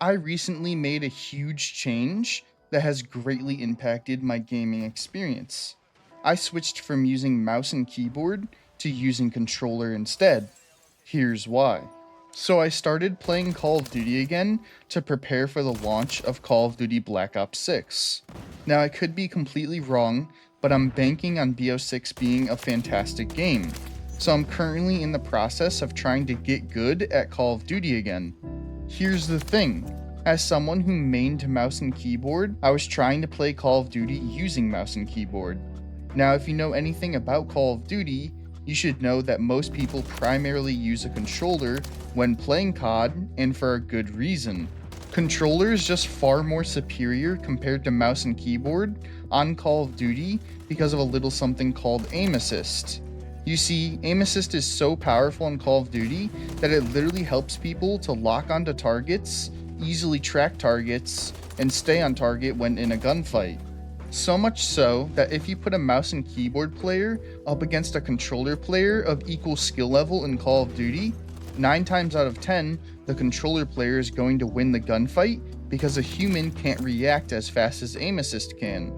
I recently made a huge change that has greatly impacted my gaming experience. I switched from using mouse and keyboard to using controller instead. Here's why. So I started playing Call of Duty again to prepare for the launch of Call of Duty Black Ops 6. Now I could be completely wrong, but I'm banking on BO6 being a fantastic game. So I'm currently in the process of trying to get good at Call of Duty again. Here's the thing. As someone who mained mouse and keyboard, I was trying to play Call of Duty using mouse and keyboard. Now, if you know anything about Call of Duty, you should know that most people primarily use a controller when playing COD, and for a good reason. Controller is just far more superior compared to mouse and keyboard on Call of Duty because of a little something called aim assist. You see, aim assist is so powerful in Call of Duty that it literally helps people to lock onto targets, easily track targets, and stay on target when in a gunfight. So much so that if you put a mouse and keyboard player up against a controller player of equal skill level in Call of Duty, 9 times out of 10, the controller player is going to win the gunfight because a human can't react as fast as aim assist can.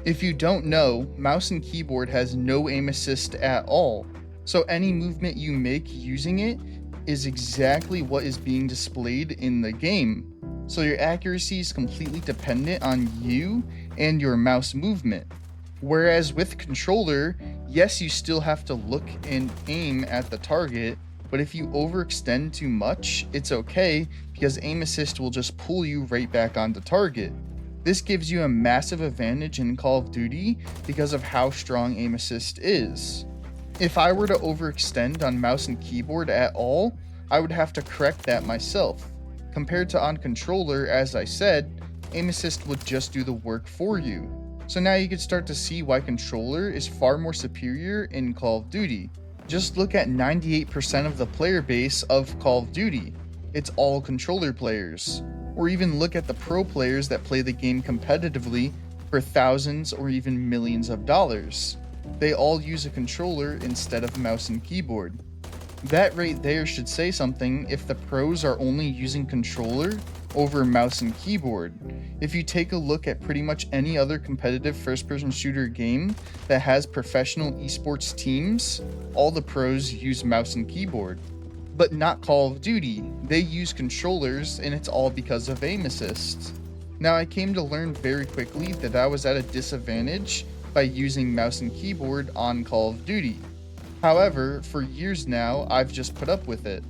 If you don't know, mouse and keyboard has no aim assist at all, so any movement you make using it is exactly what is being displayed in the game. So your accuracy is completely dependent on you and your mouse movement. Whereas with controller, yes, you still have to look and aim at the target, but if you overextend too much, it's okay because aim assist will just pull you right back onto target. This gives you a massive advantage in Call of Duty because of how strong aim assist is. If I were to overextend on mouse and keyboard at all, I would have to correct that myself. Compared to on controller, as I said, aim assist would just do the work for you. So now you can start to see why controller is far more superior in Call of Duty. Just look at 98% of the player base of Call of Duty. It's all controller players. Or even look at the pro players that play the game competitively for thousands or even millions of dollars. They all use a controller instead of mouse and keyboard. That right there should say something if the pros are only using controller over mouse and keyboard. If you take a look at pretty much any other competitive first-person shooter game that has professional esports teams, all the pros use mouse and keyboard. But not Call of Duty. They use controllers, and it's all because of aim assist. Now I came to learn very quickly that I was at a disadvantage by using mouse and keyboard on Call of Duty. However, for years now, I've just put up with it.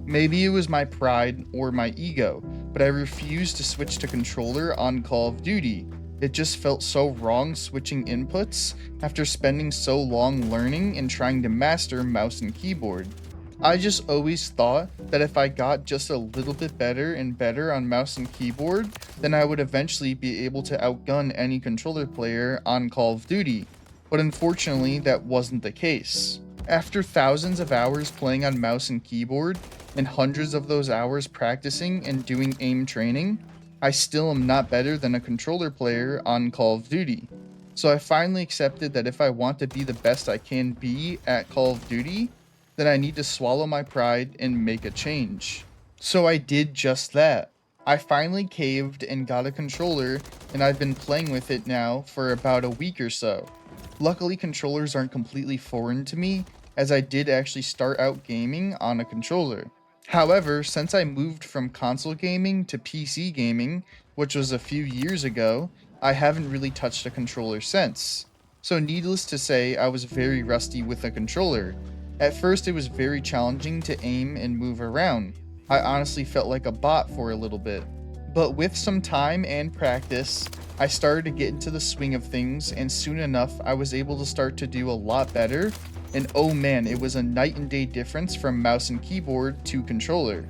Maybe it was my pride or my ego, but I refused to switch to controller on Call of Duty. It just felt so wrong switching inputs after spending so long learning and trying to master mouse and keyboard. I just always thought that if I got just a little bit better and better on mouse and keyboard, then I would eventually be able to outgun any controller player on Call of Duty. But unfortunately, that wasn't the case. After thousands of hours playing on mouse and keyboard, and hundreds of those hours practicing and doing aim training, I still am not better than a controller player on Call of Duty. So I finally accepted that if I want to be the best I can be at Call of Duty, then I need to swallow my pride and make a change. So I did just that. I finally caved and got a controller, and I've been playing with it now for about a week or so. Luckily, controllers aren't completely foreign to me, as I did actually start out gaming on a controller. However, since I moved from console gaming to PC gaming, which was a few years ago, I haven't really touched a controller since. So needless to say, I was very rusty with a controller. At first, it was very challenging to aim and move around. I honestly felt like a bot for a little bit. But with some time and practice, I started to get into the swing of things, and soon enough, I was able to start to do a lot better. And oh man, it was a night and day difference from mouse and keyboard to controller.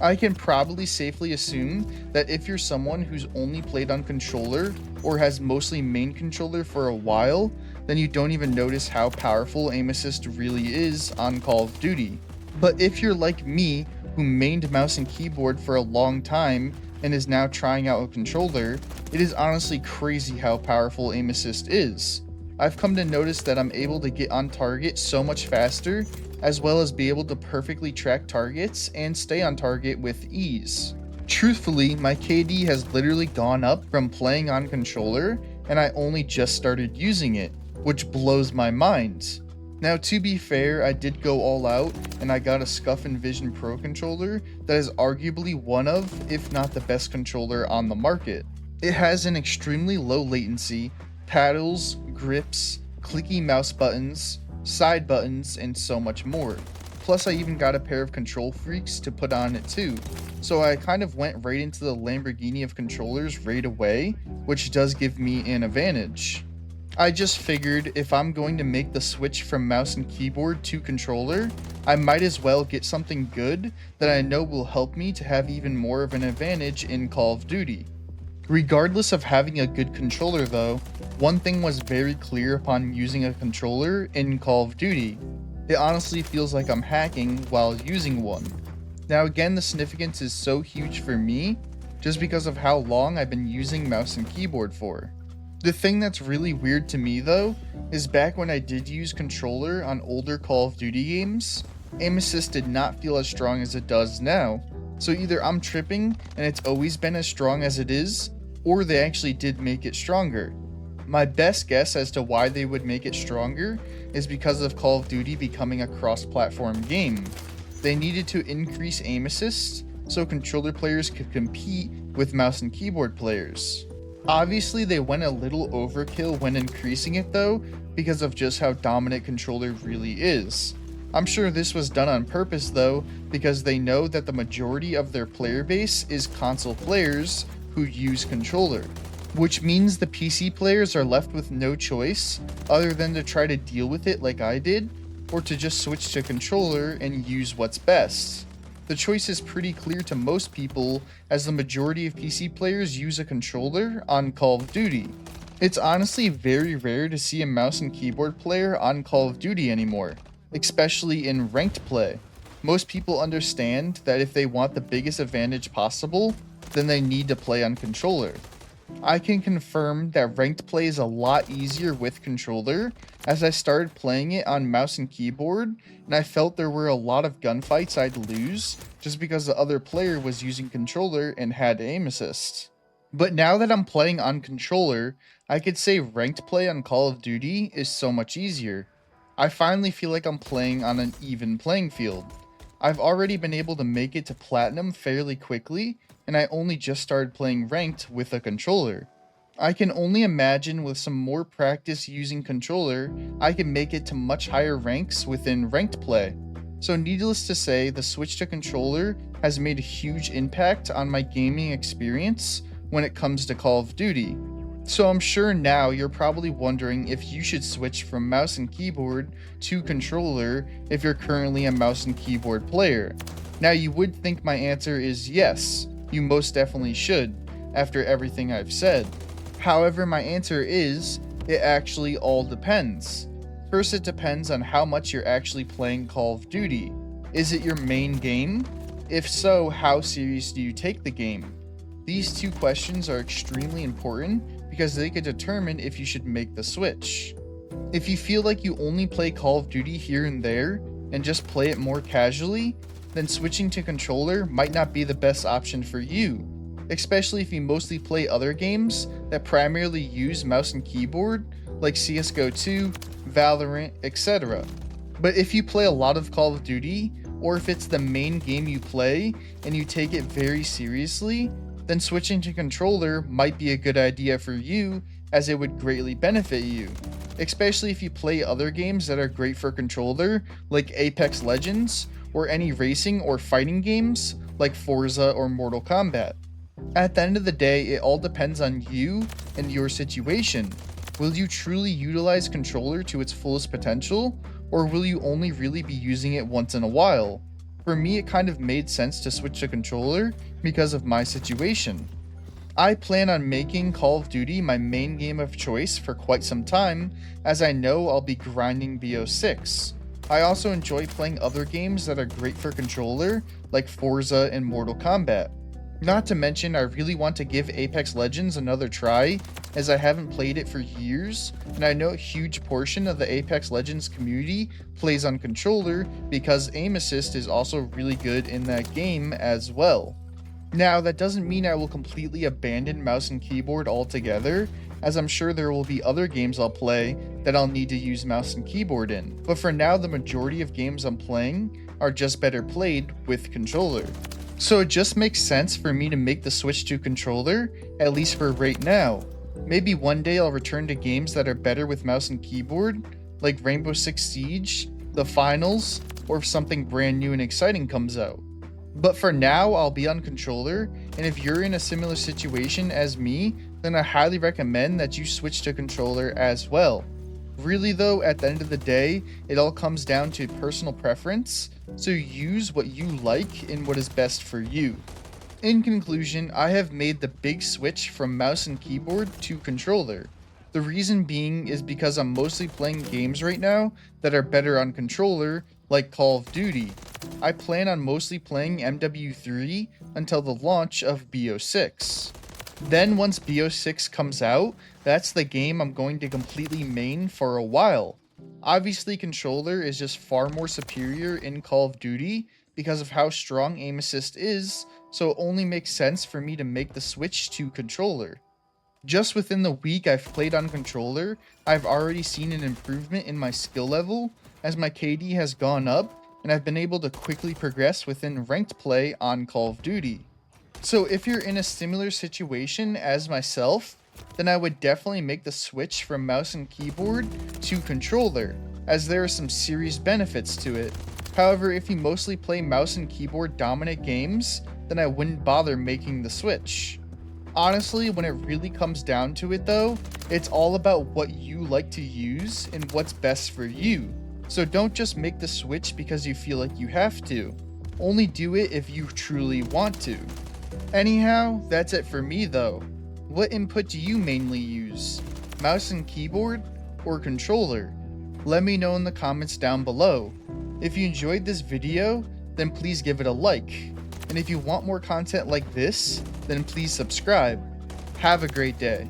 I can probably safely assume that if you're someone who's only played on controller or has mostly main controller for a while, then you don't even notice how powerful aim assist really is on Call of Duty. But if you're like me, who mained mouse and keyboard for a long time and is now trying out a controller, it is honestly crazy how powerful aim assist is. I've come to notice that I'm able to get on target so much faster, as well as be able to perfectly track targets and stay on target with ease. Truthfully, my KD has literally gone up from playing on controller, and I only just started using it, which blows my mind. Now, to be fair, I did go all out and I got a Scuff Vision Pro controller that is arguably one of, if not the best controller on the market. It has an extremely low latency, paddles, grips, clicky mouse buttons, side buttons, and so much more. Plus, I even got a pair of control freaks to put on it too. So I kind of went right into the Lamborghini of controllers right away, which does give me an advantage. I just figured if I'm going to make the switch from mouse and keyboard to controller, I might as well get something good that I know will help me to have even more of an advantage in Call of Duty. Regardless of having a good controller though, one thing was very clear upon using a controller in Call of Duty. It honestly feels like I'm hacking while using one. Now again, the significance is so huge for me just because of how long I've been using mouse and keyboard for. The thing that's really weird to me though, is back when I did use controller on older Call of Duty games, aim assist did not feel as strong as it does now. So either I'm tripping and it's always been as strong as it is, or they actually did make it stronger. My best guess as to why they would make it stronger is because of Call of Duty becoming a cross-platform game. They needed to increase aim assist so controller players could compete with mouse and keyboard players. Obviously, they went a little overkill when increasing it though, because of just how dominant controller really is. I'm sure this was done on purpose though, because they know that the majority of their player base is console players who use controller, which means the PC players are left with no choice other than to try to deal with it like I did, or to just switch to controller and use what's best. The choice is pretty clear to most people, as the majority of PC players use a controller on Call of Duty. It's honestly very rare to see a mouse and keyboard player on Call of Duty anymore, especially in ranked play. Most people understand that if they want the biggest advantage possible, then they need to play on controller. I can confirm that ranked play is a lot easier with controller, as I started playing it on mouse and keyboard, and I felt there were a lot of gunfights I'd lose just because the other player was using controller and had aim assist. But now that I'm playing on controller, I could say ranked play on Call of Duty is so much easier. I finally feel like I'm playing on an even playing field. I've already been able to make it to platinum fairly quickly, and I only just started playing ranked with a controller. I can only imagine with some more practice using controller, I can make it to much higher ranks within ranked play. So needless to say, the switch to controller has made a huge impact on my gaming experience when it comes to Call of Duty. So I'm sure now you're probably wondering if you should switch from mouse and keyboard to controller if you're currently a mouse and keyboard player. Now you would think my answer is yes, you most definitely should, after everything I've said. However, my answer is, it actually all depends. First, it depends on how much you're actually playing Call of Duty. Is it your main game? If so, how serious do you take the game? These two questions are extremely important because they could determine if you should make the switch. If you feel like you only play Call of Duty here and there, and just play it more casually, then switching to controller might not be the best option for you, especially if you mostly play other games that primarily use mouse and keyboard, like CSGO 2, Valorant, etc. But if you play a lot of Call of Duty, or if it's the main game you play and you take it very seriously, then switching to controller might be a good idea for you, as it would greatly benefit you, especially if you play other games that are great for controller, like Apex Legends, or any racing or fighting games like Forza or Mortal Kombat. At the end of the day, it all depends on you and your situation. Will you truly utilize controller to its fullest potential, or will you only really be using it once in a while? For me, it kind of made sense to switch to controller because of my situation. I plan on making Call of Duty my main game of choice for quite some time, as I know I'll be grinding BO6. I also enjoy playing other games that are great for controller, like Forza and Mortal Kombat. Not to mention, I really want to give Apex Legends another try, as I haven't played it for years, and I know a huge portion of the Apex Legends community plays on controller because aim assist is also really good in that game as well. Now, that doesn't mean I will completely abandon mouse and keyboard altogether, as I'm sure there will be other games I'll play that I'll need to use mouse and keyboard in, but for now the majority of games I'm playing are just better played with controller. So it just makes sense for me to make the switch to controller, at least for right now. Maybe one day I'll return to games that are better with mouse and keyboard, like Rainbow Six Siege, the finals, or if something brand new and exciting comes out. But for now, I'll be on controller, and if you're in a similar situation as me, then I highly recommend that you switch to controller as well. Really though, at the end of the day, it all comes down to personal preference, so use what you like and what is best for you. In conclusion, I have made the big switch from mouse and keyboard to controller. The reason being is because I'm mostly playing games right now that are better on controller, like Call of Duty. I plan on mostly playing MW3 until the launch of BO6. Then once BO6 comes out, that's the game I'm going to completely main for a while. Obviously controller is just far more superior in Call of Duty because of how strong aim assist is, so it only makes sense for me to make the switch to controller. Just within the week I've played on controller, I've already seen an improvement in my skill level, as my KD has gone up, and I've been able to quickly progress within ranked play on Call of Duty. So if you're in a similar situation as myself, then I would definitely make the switch from mouse and keyboard to controller, as there are some serious benefits to it. However, if you mostly play mouse and keyboard dominant games, then I wouldn't bother making the switch. Honestly, when it really comes down to it though, it's all about what you like to use and what's best for you. So don't just make the switch because you feel like you have to. Only do it if you truly want to. Anyhow, that's it for me though. What input do you mainly use? Mouse and keyboard or controller? Let me know in the comments down below. If you enjoyed this video, then please give it a like. And if you want more content like this, then please subscribe. Have a great day.